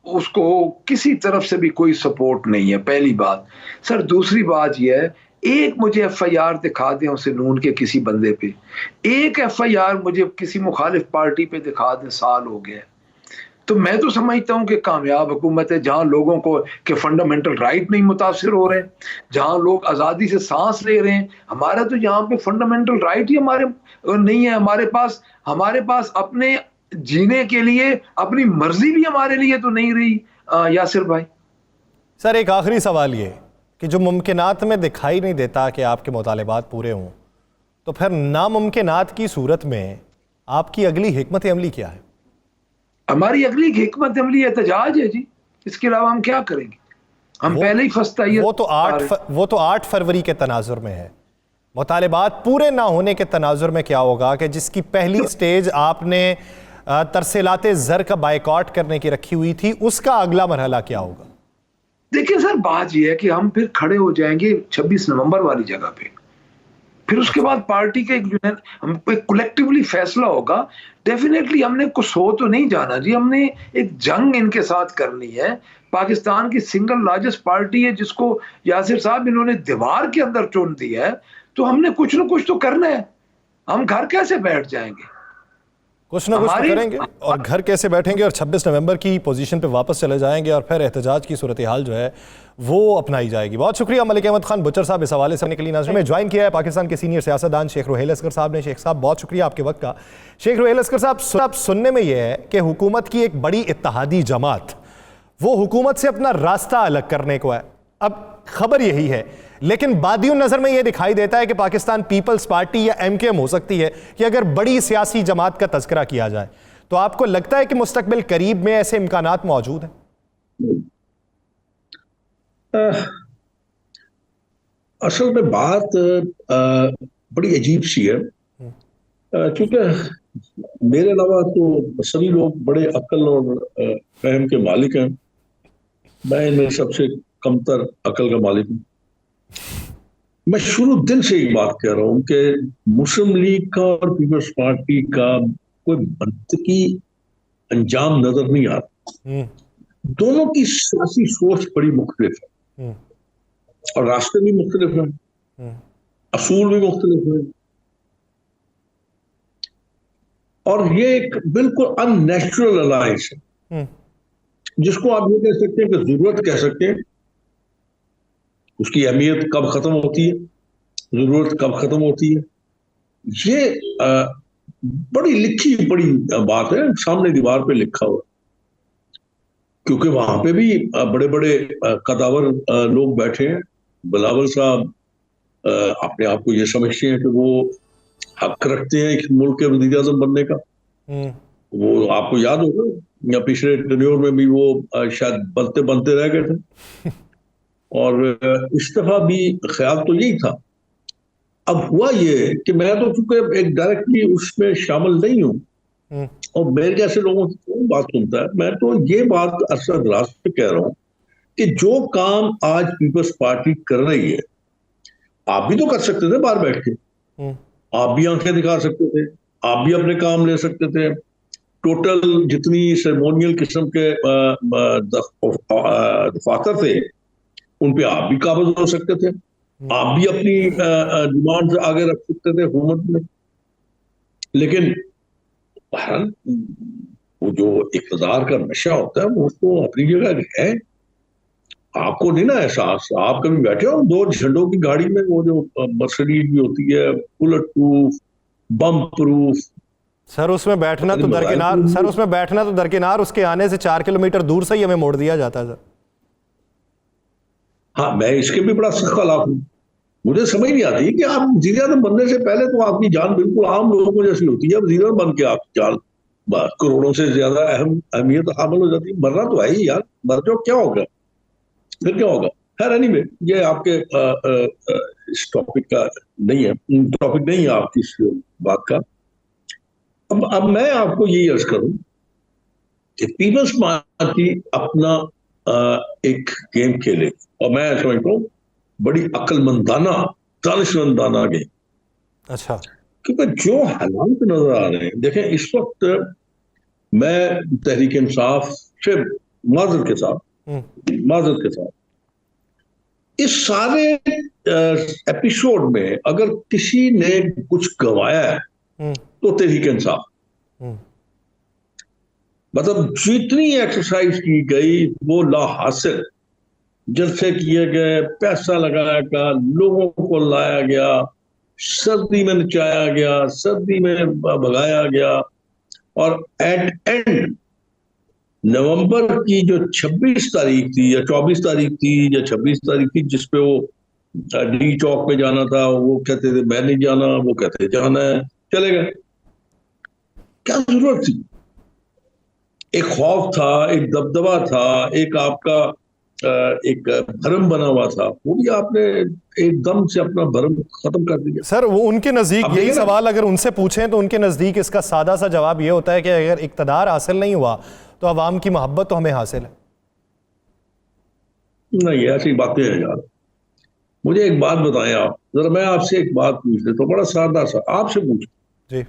उसको किसी तरफ से भी कोई सपोर्ट नहीं है, पहली बात। सर, दूसरी बात यह है, एक मुझे एफआईआर दिखा दें उसे नून के किसी बंदे पे, एक एफआईआर मुझे किसी मुखालिफ पार्टी पे दिखा दें, साल हो गया। तो मैं तो समझता हूं कि कामयाब हुकूमत है जहां लोगों को के फंडामेंटल राइट नहीं मुतासिर हो रहे, जहां लोग आजादी से सांस ले रहे हैं। हमारा तो यहाँ पे फंडामेंटल राइट ही हमारे नहीं है। हमारे पास अपने जीने के लिए अपनी मर्जी भी हमारे लिए तो नहीं रही। यासिर भाई सर, एक आखिरी सवाल ये कि जो मुमकिनात में दिखाई नहीं देता कि आपके मुतालिबात पूरे हों, तो फिर नामुमकिनात की सूरत में आपकी अगली हिकमत अमली क्या है? हमारी अगली हिकमत अमली एहतजाज है जी, इसके अलावा हम क्या करेंगे? हम पहले ही फस्ताइयत वो तो 8 फरवरी के तनाजुर में है। मुतालिबात पूरे ना होने के तनाजुर में क्या होगा कि जिसकी पहली स्टेज आपने तरसेलाते ज़र का बायकॉट करने की रखी हुई थी, उसका अगला मरहला क्या होगा? देखिए सर, बात यह है कि हम फिर खड़े हो जाएंगे 26 नवंबर वाली जगह पे। फिर उसके बाद पार्टी का हम एक कलेक्टिवली फैसला होगा। डेफिनेटली हमने कुछ सो तो नहीं जाना जी, हमने एक जंग इनके साथ करनी है। पाकिस्तान की सिंगल लार्जेस्ट पार्टी है जिसको यासिर साहब इन्होंने दीवार के अंदर चुन दिया है, तो हमने कुछ ना कुछ तो करना है। हम घर कैसे बैठ जाएंगे? कुछ ना कुछ तो करेंगे, और घर कैसे बैठेंगे और 26 नवंबर की पोजीशन पे वापस चले जाएंगे और फिर एहतजाज की सूरत हाल जो है वो अपनाई जाएगी। बहुत शुक्रिया मलिक अहमद खान बुच्चर साहब इस हवाले से के लिए। नाज़रीन में ज्वाइन किया है पाकिस्तान के सीनियर सियासतदान शेख रुहैल असगर साहब ने। शेख साहब, बहुत शुक्रिया आपके वक्त का। शेख रुहैल असगर साहब, सुनने में यह है कि हुकूमत की एक बड़ी इत्तेहादी जमात वो हुकूमत से अपना रास्ता अलग करने को है। अब खबर यही है, लेकिन बादियों नजर में यह दिखाई देता है कि पाकिस्तान पीपल्स पार्टी या एमकेएम हो सकती है कि अगर बड़ी सियासी जमात का तज़किरा किया जाए, तो आपको लगता है कि मुस्तकबिल करीब में ऐसे इम्कानात मौजूद हैं? असल में बात बड़ी अजीब सी है, क्योंकि मेरे अलावा तो सभी लोग बड़े अक्ल और फहम के मालिक हैं। मैं इनमें सबसे कमतर अक्ल का मालिक हूँ। मैं शुरू दिन से एक बात कह रहा हूँ कि मुस्लिम लीग का और पीपल्स पार्टी का कोई मंतकी अंजाम नजर नहीं आता। दोनों की सियासी सोच बड़ी मुख्तलिफ है और रास्ते भी मुख्तलिफ हैं, असूल भी मुख्तलिफ हैं, और ये एक बिल्कुल अननेचुरल अलायंस है जिसको आप ये कह सकते हैं कि जरूरत कह सकते हैं। उसकी अहमियत कब खत्म होती है, जरूरत कब खत्म होती है, ये बड़ी लिखी बड़ी बात है, सामने दीवार पे लिखा हुआ, क्योंकि वहां पे भी बड़े बड़े कदावर लोग बैठे हैं। बिलावल साहब अपने आप को ये समझते हैं कि वो हक रखते हैं इस मुल्क के वज़ीर आज़म बनने का। वो आपको याद होगा, या पिछले टेन्योर में भी वो शायद बनते बनते रह गए थे, और इस दफा भी ख्याल तो यही था। अब हुआ ये कि मैं तो चूंकि एक डायरेक्टली उसमें शामिल नहीं हूं, और मेरे जैसे लोगों की कौन बात सुनता है, मैं तो ये बात अरसद रास्त पे कह रहा हूं कि जो काम आज पीपल्स पार्टी कर रही है, आप भी तो कर सकते थे बाहर बैठ के, आप भी आंखें दिखा सकते थे, आप भी अपने काम ले सकते थे। टोटल जितनी सेरेमोनियल किस्म के दफातर थे, उन पे आप भी काबिज हो सकते थे, आप भी अपनी डिमांड आगे रख सकते थे हुकूमत में। लेकिन वो जो इक़्तिदार का नशा होता है वो तो अपनी जगह है। आपको नहीं ना एहसास, आप कभी बैठे हो 2 झंडों की गाड़ी में, वो जो मर्सिडीज भी होती है, बुलेट प्रूफ, बम प्रूफ। सर उसमें बैठना तो दरकिनार, सर उसमें बैठना तो दरकिनार, उसके आने से 4 किलोमीटर दूर से ही हमें मोड़ दिया जाता है सर। हाँ, मैं इसके भी बड़ा सख्त खिलाफ हूँ। मुझे समझ नहीं आती कि आप वज़ीर आज़म बनने से पहले तो आपकी जान बिल्कुल आम लोगों जैसी होती है, वज़ीर आज़म बन के आपकी जान करोड़ों से ज्यादा अहमियत हासिल हो जाती है। मरना तो है ही यार, मर जाओ, क्या होगा फिर, क्या होगा। खैर एनीवे, ये आपके इस टॉपिक का नहीं है, टॉपिक नहीं है आपकी इस बात का। अब मैं आपको यही अर्ज करूं कि पीपल्स पार्टी अपना एक गेम खेले, और मैं समझता हूँ बड़ी अक्लमंदाना, दानिशमंदाना गेम। अच्छा, क्योंकि जो हालात नजर आ रहे हैं, देखें इस वक्त मैं तहरीक इंसाफ से माजरत के साथ इस सारे एपिसोड में अगर किसी ने कुछ गंवाया है तो तहरीक इंसाफ। मतलब जितनी एक्सरसाइज की गई वो ला हासिल, जलसे किए गए, पैसा लगाया गया, लोगों को लाया गया, सर्दी में नचाया गया, सर्दी में भगाया गया, और एट एंड नवंबर की जो 26 तारीख थी या 24 तारीख थी या 26 तारीख थी, जिसपे वो डी चौक पे जाना था, वो कहते थे मैं नहीं जाना, वो कहते जाना है, चले गए। क्या जरूरत थी? एक खौफ था, एक दबदबा था, एक आपका एक भरम बना हुआ था, वो भी आपने एकदम से अपना भरम खत्म कर दिया। सर वो उनके नज़दीक यही सवाल अगर उनसे पूछें तो उनके नज़दीक इसका सादा सा जवाब ये होता है कि अगर इक़्तिदार हासिल नहीं हुआ तो अवाम की मोहब्बत तो हमें हासिल है। नहीं, ऐसी बातें हैं यार। मुझे एक बात बताएं आप जरा, मैं आपसे एक बात पूछ ले तो बड़ा सादा सा आपसे पूछ जी।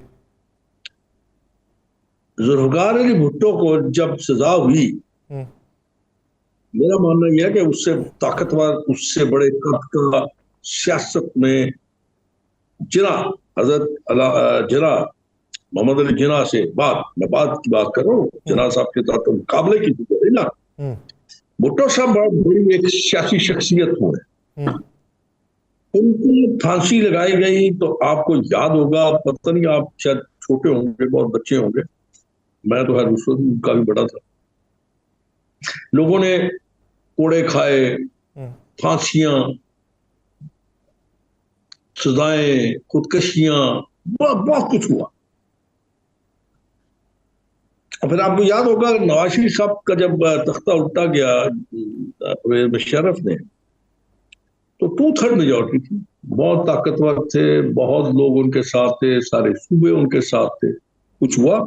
जुल्फ़िकार अली भुट्टो को जब सजा हुई, मेरा मानना यह है कि उससे ताकतवर, उससे बड़े कद का सियासत में जिना, हजरत जिना मोहम्मद अली जिना से मैं बात की बात कर रहा हूँ, जिना साहब के साथ तो मुकाबले की थी ना। भुट्टो साहब बहुत बड़ी एक सियासी शख्सियत हुए, उनकी फांसी लगाई गई तो आपको याद होगा, पता नहीं आप शायद छोटे होंगे, बहुत बच्चे होंगे, मैं तो हर उस वक्त उनका भी बड़ा था। लोगों ने कोड़े खाए, फांसियां, सजाएं, खुदकशियां, बहुत कुछ हुआ। फिर आपको याद होगा नवाज शरीफ साहब का जब तख्ता उल्टा गया मुशर्रफ ने, तो 2/3 मेजॉरिटी थी, बहुत ताकतवर थे, बहुत लोग उनके साथ थे, सारे सूबे उनके साथ थे। कुछ हुआ,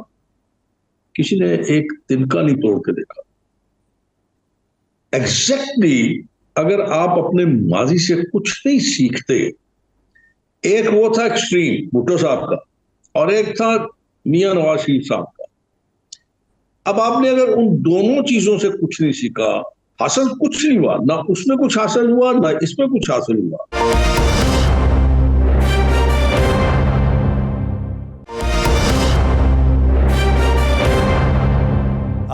किसी ने एक तिनका नहीं तोड़ के देखा। एग्जैक्टली अगर आप अपने माजी से कुछ नहीं सीखते, एक वो था एक्सट्रीम भुट्टो साहब का, और एक था मियां नवाज शरीफ साहब का। अब आपने अगर उन दोनों चीजों से कुछ नहीं सीखा, हासिल कुछ नहीं हुआ, ना उसमें कुछ हासिल हुआ, ना इसमें कुछ हासिल हुआ।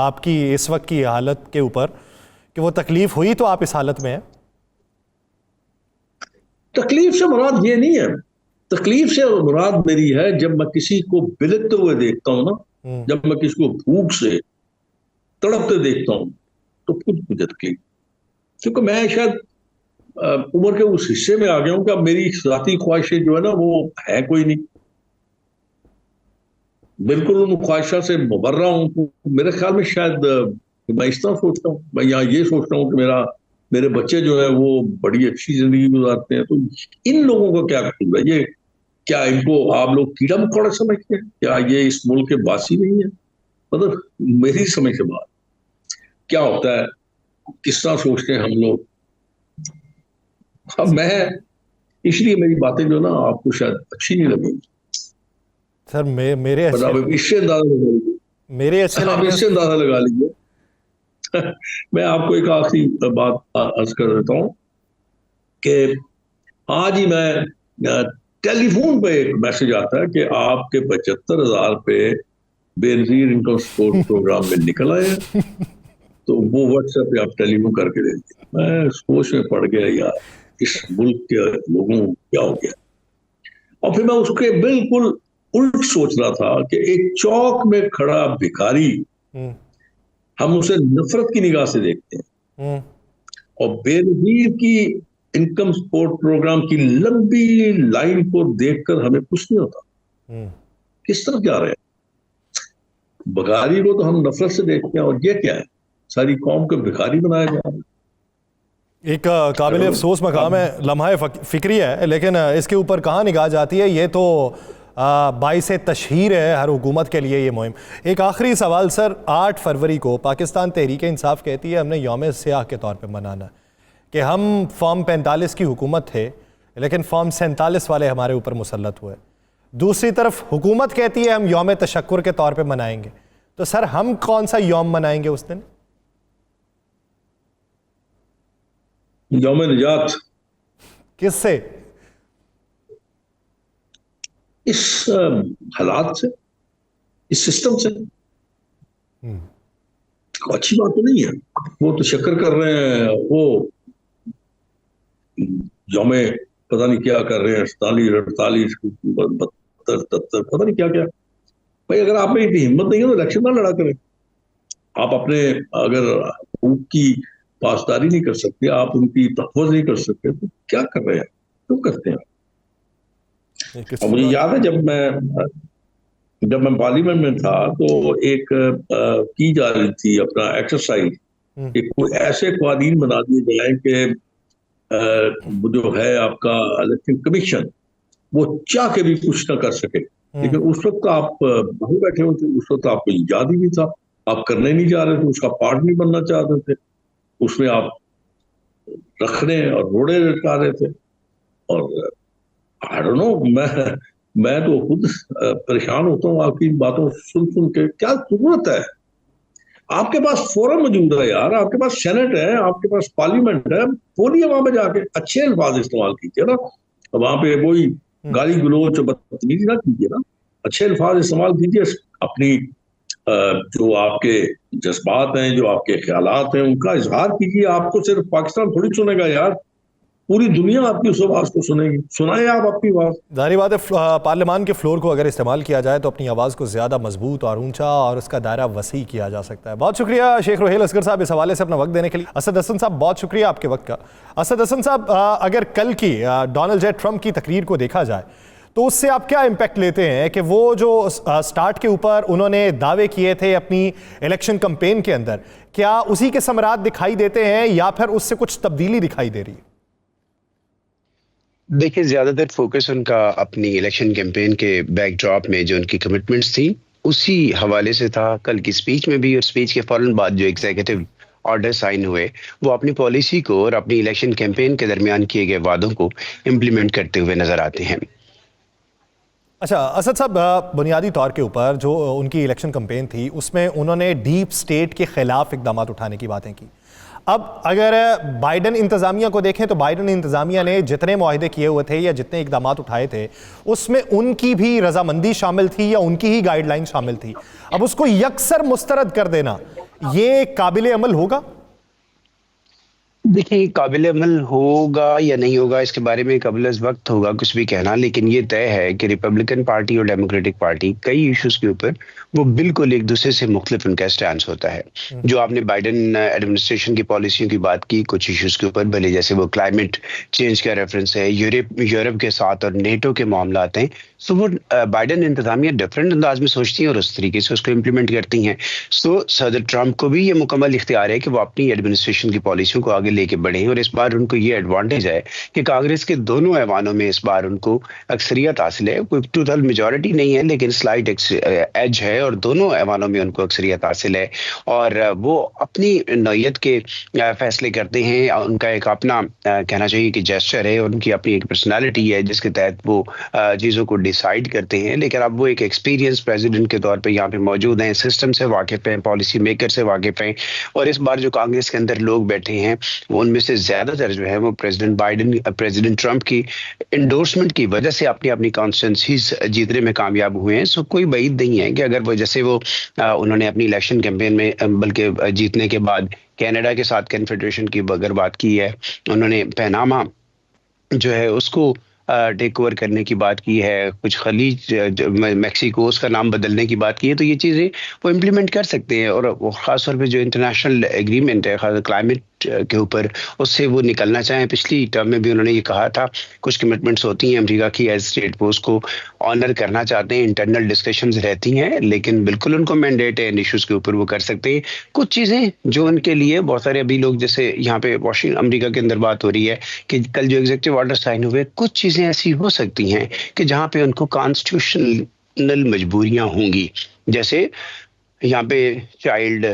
आपकी इस वक्त की हालत के ऊपर कि वो तकलीफ हुई तो आप इस हालत में हैं? तकलीफ से मुराद ये नहीं है तकलीफ से मुराद मेरी है जब मैं किसी को बिलखते हुए देखता हूँ ना, जब मैं किसी को भूख से तड़पते देखता हूँ तो खुद मुझे तकलीफ, क्योंकि मैं शायद उम्र के उस हिस्से में आ गया हूँ कि अब मेरी जाती ख्वाहिशें जो है ना वो है कोई नहीं, बिल्कुल उन ख्वाहिशों से मुबर्रा हूँ। तो मेरे ख्याल में शायद मैं इस तरह सोचता हूँ, मैं यहाँ ये सोचता हूँ कि मेरे बच्चे जो है वो बड़ी अच्छी जिंदगी गुजारते हैं, तो इन लोगों का क्या कसूर है? ये क्या इनको आप लोग कीड़ा मकोड़ा समझते हैं? क्या ये इस मुल्क के वासी नहीं है? मतलब मेरी समझ से बात क्या होता है, किस तरह सोचते हैं हम लोग। अब मैं इसलिए मेरी बातें जो ना आपको शायद अच्छी नहीं लगेंगी सर मेरे पर आप अच्छे इससे अंदाजा लगा लीजिए, मेरे अच्छे आप लगने इससे अंदाजा लगा लीजिए। मैं आपको एक आखिरी बात अर्ज कर देता हूँ कि आज ही मैं टेलीफोन पे एक मैसेज आता है कि आपके 75,000 पे बेनजीर इनकम सपोर्ट प्रोग्राम में निकल आए हैं, तो वो व्हाट्सएप पे आप टेलीफोन करके दे दीजिए। मैं सोच में पड़ गया यार, इस मुल्क के लोगों को क्या हो गया। और फिर मैं उसके बिल्कुल उल्ट सोच रहा था कि एक चौक में खड़ा भिखारी हम उसे नफरत की निगाह से देखते हैं, और बेनजीर की इनकम सपोर्ट प्रोग्राम की लंबी लाइन को देखकर हमें कुछ नहीं होता। किस तरफ जा रहे हैं? भिखारी को तो हम नफरत से देखते हैं, और ये क्या है, सारी कौम को भिखारी बनाया जा रहा है। एक काबिल अफसोस मकाम है, लम्हा फिक्री है, लेकिन इसके ऊपर कहाँ निगाह जाती है ये तो बाइस तशहीर है हर हुकूमत के लिए ये मुहिम। एक आखिरी सवाल सर, 8 फरवरी को पाकिस्तान तहरीक इंसाफ कहती है हमने यौम सियाह के तौर पे मनाना है कि हम फॉर्म 45 की हुकूमत थे लेकिन फॉर्म 47 वाले हमारे ऊपर मुसल्लत हुए। दूसरी तरफ हुकूमत कहती है हम यौम तशक्कुर के तौर पे मनाएंगे, तो सर हम कौन सा यौम मनाएंगे उस दिन? यौम निजात। किससे? इस हालात से, इस सिस्टम से। अच्छी बात तो नहीं है, वो तो शक्कर कर रहे हैं, वो यौमे पता नहीं क्या कर रहे हैं, 47, 48, 72, 73, पता नहीं क्या क्या। भाई अगर आप में इतनी हिम्मत नहीं है तो इलेक्शन ना लड़ा करें। आप अपने अगर हुकूक की पासदारी नहीं कर सकते, आप उनकी तहफ़्फ़ुज़ नहीं कर सकते, तो क्या कर रहे हैं, क्यों करते हैं? और मुझे याद है जब मैं पार्लियामेंट में था तो एक की जा रही थी अपना एक्सरसाइज कि कोई ऐसे कानून बना दिए जाए कि जो है आपका इलेक्शन कमीशन वो चाह के भी कुछ ना कर सके। लेकिन उस वक्त आप वहीं बैठे होते, उस वक्त आपको याद ही नहीं था, आप करने नहीं जा रहे थे, उसका पार्ट नहीं बनना चाहते थे, उसमें आप रखने और रोड़े लटका रहे थे। और आई डोंट नो, मैं तो खुद परेशान होता हूँ आपकी बातों सुन के। क्या जरूरत है? आपके पास फोरम मौजूद है यार, आपके पास सेनेट है, आपके पास पार्लियामेंट है, बोलिए वहां पे जाके, अच्छे अल्फाज इस्तेमाल कीजिए ना, वहां पे कोई गाली गलोच बदतमीजी ना कीजिए ना, अच्छे अल्फाज इस्तेमाल कीजिए। अपनी जो आपके जज्बात हैं, जो आपके ख्यालात हैं, उनका इजहार कीजिए। आपको सिर्फ पाकिस्तान थोड़ी सुनेगा यार, पूरी दुनिया आपकी उस आवाज को सुनेगी। सुनाए आप अपनी आवाज। जाहिर बात है पार्लियामान के फ्लोर को अगर इस्तेमाल किया जाए तो अपनी आवाज़ को ज़्यादा मजबूत और ऊंचा और उसका दायरा वसी किया जा सकता है। बहुत शुक्रिया शेख रोहेल असगर साहब इस हवाले से अपना वक्त देने के लिए। असद हसन साहब बहुत शुक्रिया आपके वक्त का। असद हसन साहब, अगर कल की डोनाल्ड जे ट्रंप की तकरीर को देखा जाए तो उससे आप क्या इम्पैक्ट लेते हैं कि वो जो स्टार्ट के ऊपर उन्होंने दावे किए थे अपनी इलेक्शन कैंपेन के अंदर, क्या उसी के समरात दिखाई देते हैं या फिर उससे कुछ तब्दीली दिखाई दे रही है? देखिए, ज्यादातर फोकस उनका अपनी इलेक्शन कैंपेन के बैकड्रॉप में जो उनकी कमिटमेंट्स थी उसी हवाले से था। कल की स्पीच में भी और स्पीच के फौरन बाद जो एग्जीक्यूटिव ऑर्डर साइन हुए वो अपनी पॉलिसी को और अपनी इलेक्शन कैंपेन के दरमियान किए गए वादों को इम्प्लीमेंट करते हुए नजर आते हैं। अच्छा असद साहब, बुनियादी तौर के ऊपर जो उनकी इलेक्शन कैंपेन थी उसमें उन्होंने डीप स्टेट के खिलाफ इकदाम उठाने की बातें की। अब अगर बाइडन इंतज़ामिया को देखें तो बाइडन इंतज़ामिया ने जितने मुआहदे किए हुए थे या जितने इकदाम उठाए थे उसमें उनकी भी रजामंदी शामिल थी या उनकी ही गाइडलाइन शामिल थी। अब उसको यकसर मुस्तरद कर देना ये काबिल अमल होगा? देखिए, काबिल अमल होगा या नहीं होगा इसके बारे में कबल अज़ वक्त होगा कुछ भी कहना, लेकिन ये तय है कि रिपब्लिकन पार्टी और डेमोक्रेटिक पार्टी कई इश्यूज के ऊपर वो बिल्कुल एक दूसरे से मुख्तलिफ उनका स्टैंड होता है। जो आपने बाइडन एडमिनिस्ट्रेशन की पॉलिसियों की बात की कुछ इश्यूज के ऊपर, भले जैसे वो क्लाइमेट चेंज का रेफरेंस है, यूरोप के साथ और नेटो के मामलात हैं, सो वो बाइडन इंतजामिया डिफरेंट अंदाज में सोचती है और उस तरीके से उसको इम्प्लीमेंट करती हैं। सो सदर ट्रंप को भी ये मुकम्मल इख्तियार है कि वो अपनी एडमिनिस्ट्रेशन की पॉलिसियों को आगे लेके बढ़े, और इस बार उनको ये एडवांटेज है कि कांग्रेस के दोनों ऐवानों में इस बार उनको अक्सरियत हासिल है। कोई टोटल मेजॉरिटी नहीं है, लेकिन स्लाइट एज है और दोनों ऐवानों में उनको अक्सरियत हासिल है, और वो अपनी नौयत के फैसले करते हैं। उनका एक अपना कहना चाहिए कि जेस्चर है, उनकी अपनी एक पर्सनैलिटी है जिसके तहत वो चीज़ों को डिसाइड करते हैं। लेकिन अब वो एक एक्सपीरियंस प्रेसिडेंट के तौर पे यहाँ पे मौजूद हैं, सिस्टम से वाकिफ हैं, पॉलिसी मेकर से वाकिफ हैं, और इस बार जो कांग्रेस के अंदर लोग बैठे हैं वो उनमें से ज्यादातर जो है वो प्रेसिडेंट ट्रंप की इंडोर्समेंट की वजह से अपनी अपनी कॉन्स्टिट्यूंसीज जीतने में कामयाब हुए हैं। सो कोई बात नहीं है कि अगर वो जैसे वो उन्होंने अपनी इलेक्शन कैंपेन में बल्कि जीतने के बाद कनाडा के साथ कन्फेडरेशन की अगर बात की है, उन्होंने पनामा जो है उसको टेक ओवर करने की बात की है, कुछ खलीज मैक्सिकोस का नाम बदलने की बात की है, तो ये चीज़ें वो इम्प्लीमेंट कर सकते हैं। और वो ख़ासतौर पे जो इंटरनेशनल एग्रीमेंट है क्लाइमेट के ऊपर, उससे वो निकलना चाहें। पिछली टर्म में भी उन्होंने ये कहा था कुछ कमिटमेंट्स होती हैं अमेरिका की एज स्टेट, वो उसको ऑनर करना चाहते हैं। इंटरनल डिस्कशंस रहती हैं, लेकिन बिल्कुल उनको मैंडेट है इन इश्यूज़ के ऊपर वो कर सकते हैं। कुछ चीज़ें जो उनके लिए बहुत सारे अभी लोग जैसे यहाँ पे वाशिंगटन अमेरिका के अंदर बात हो रही है कि कल जो एग्जीक्यूटिव ऑर्डर साइन हुए, कुछ चीज़ें ऐसी हो सकती हैं कि जहाँ पे उनको कॉन्स्टिट्यूशनल मजबूरियां होंगी, जैसे यहाँ पे चाइल्ड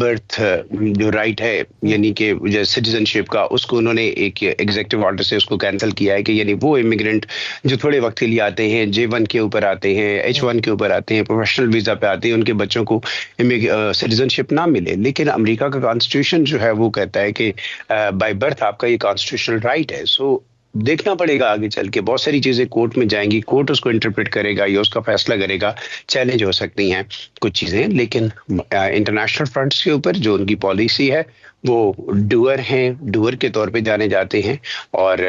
बर्थ जो राइट है यानी कि सिटीजनशिप का, उसको उन्होंने एक एग्जीक्यूटिव ऑर्डर से उसको कैंसिल किया है कि यानी वो इमिग्रेंट जो थोड़े वक्त के लिए आते हैं, J1 के ऊपर आते हैं, H1 के ऊपर आते हैं, प्रोफेशनल वीजा पे आते हैं, उनके बच्चों को सिटीजनशिप ना मिले। लेकिन अमेरिका का कॉन्स्टिट्यूशन जो है वो कहता है कि बाय बर्थ आपका ये कॉन्स्टिट्यूशनल राइट है। सो देखना पड़ेगा आगे चल के, बहुत सारी चीजें कोर्ट में जाएंगी, कोर्ट उसको इंटरप्रेट करेगा या उसका फैसला करेगा, चैलेंज हो सकती हैं कुछ चीजें। लेकिन इंटरनेशनल फ्रंट्स के ऊपर जो उनकी पॉलिसी है वो डूअर हैं, डूअर के तौर पे जाने जाते हैं और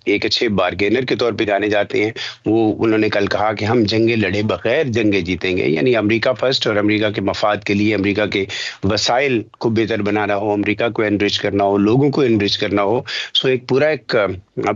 एक अच्छे बार्गेनर के तौर पे जाने जाते हैं। वो उन्होंने कल कहा कि हम जंगे लड़े बगैर जंगे जीतेंगे, यानी अमेरिका फर्स्ट, और अमेरिका के मफाद के लिए, अमेरिका के वसाइल को बेहतर बनाना हो, अमेरिका को एनरिच करना हो, लोगों को एनरिच करना हो। सो एक पूरा एक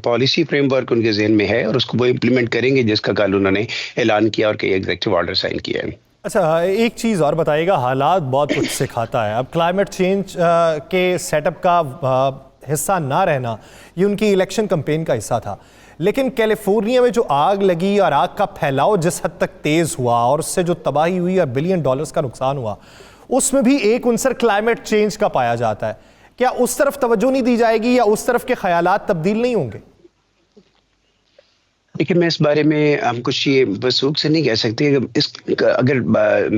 पॉलिसी फ्रेमवर्क उनके जहन में है और उसको वो इम्प्लीमेंट करेंगे, जिसका कल उन्होंने ऐलान किया और कई एग्जीक्यूटिव ऑर्डर साइन किया है। अच्छा, एक चीज़ और बताइएगा, हालात बहुत कुछ सिखाता है। अब क्लाइमेट चेंज के सेटअप का हिस्सा ना रहना ये उनकी इलेक्शन कैंपेन का हिस्सा था, लेकिन कैलिफोर्निया में जो आग लगी और आग का फैलाव जिस हद तक तेज़ हुआ और उससे जो तबाही हुई और $बिलियन का नुकसान हुआ, उसमें भी एक उनसर क्लाइमेट चेंज का पाया जाता है। क्या उस तरफ तवज्जो नहीं दी जाएगी या उस तरफ के ख्यालात तब्दील नहीं होंगे? देखिए, मैं इस बारे में हम कुछ ये वसूख से नहीं कह सकते। अगर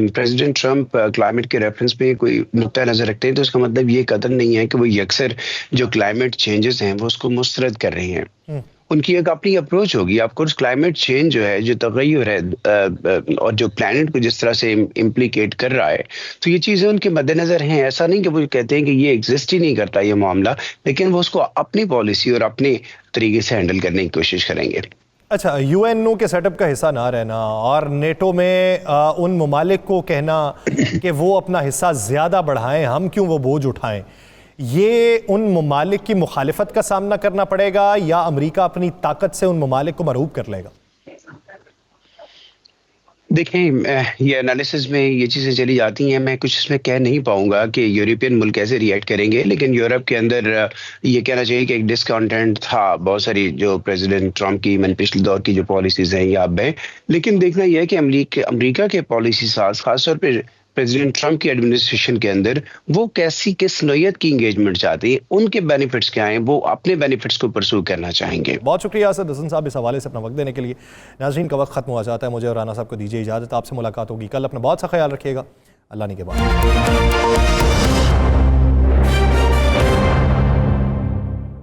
प्रेसिडेंट ट्रंप क्लाइमेट के रेफरेंस पे कोई नुक्ता नज़र रखते हैं तो इसका मतलब ये कदर नहीं है कि वो यकसर जो क्लाइमेट चेंजेस हैं वो उसको मुस्तरद कर रहे हैं। उनकी एक अपनी अप्रोच होगी। आपको क्लाइमेट चेंज जो है, जो तगय्युर है और जो प्लैनेट को जिस तरह से इम्प्लीकेट कर रहा है, तो ये चीज़ें उनके मद्देनज़र हैं। ऐसा नहीं कि वो कहते हैं कि ये एग्जिस्ट ही नहीं करता ये मामला, लेकिन वो उसको अपनी पॉलिसी और अपने तरीके से हैंडल करने की कोशिश करेंगे। अच्छा, UNO के सेटअप का हिस्सा ना रहना और नेटो में उन ममालिक को कहना कि वो अपना हिस्सा ज़्यादा बढ़ाएं, हम क्यों वो बोझ उठाएं, ये उन ममालिक की मुखालिफत का सामना करना पड़ेगा या अमेरिका अपनी ताकत से उन ममालिक को मरहूब कर लेगा? देखें, ये एनालिसिस में ये चीज़ें चली जाती हैं। मैं कुछ इसमें कह नहीं पाऊंगा कि यूरोपियन मुल्क कैसे रिएक्ट करेंगे, लेकिन यूरोप के अंदर ये कहना चाहिए कि एक डिसकंटेंट था बहुत सारी जो प्रेसिडेंट ट्रंप की पिछले दौर की जो पॉलिसीज हैं या अब है। लेकिन देखना यह है कि अमेरिका के पॉलिसी साज खासतौर पर प्रेसिडेंट ट्रंप की एडमिनिस्ट्रेशन के अंदर वो किस नौयत की इंगेजमेंट चाहते हैं, उनके बेनिफिट्स क्या हैं, वो अपने बेनिफिट्स को परस्यू करना चाहेंगे। बहुत शुक्रिया असद हसन साहब इस हवाले से अपना वक्त देने के लिए। नाज़रीन, का वक्त खत्म हो जाता है, मुझे और राना साहब को दीजिए इजाज़त। आपसे मुलाकात होगी कल। अपना बहुत सा ख्याल रखिएगा। अल्लाह ने के बाद।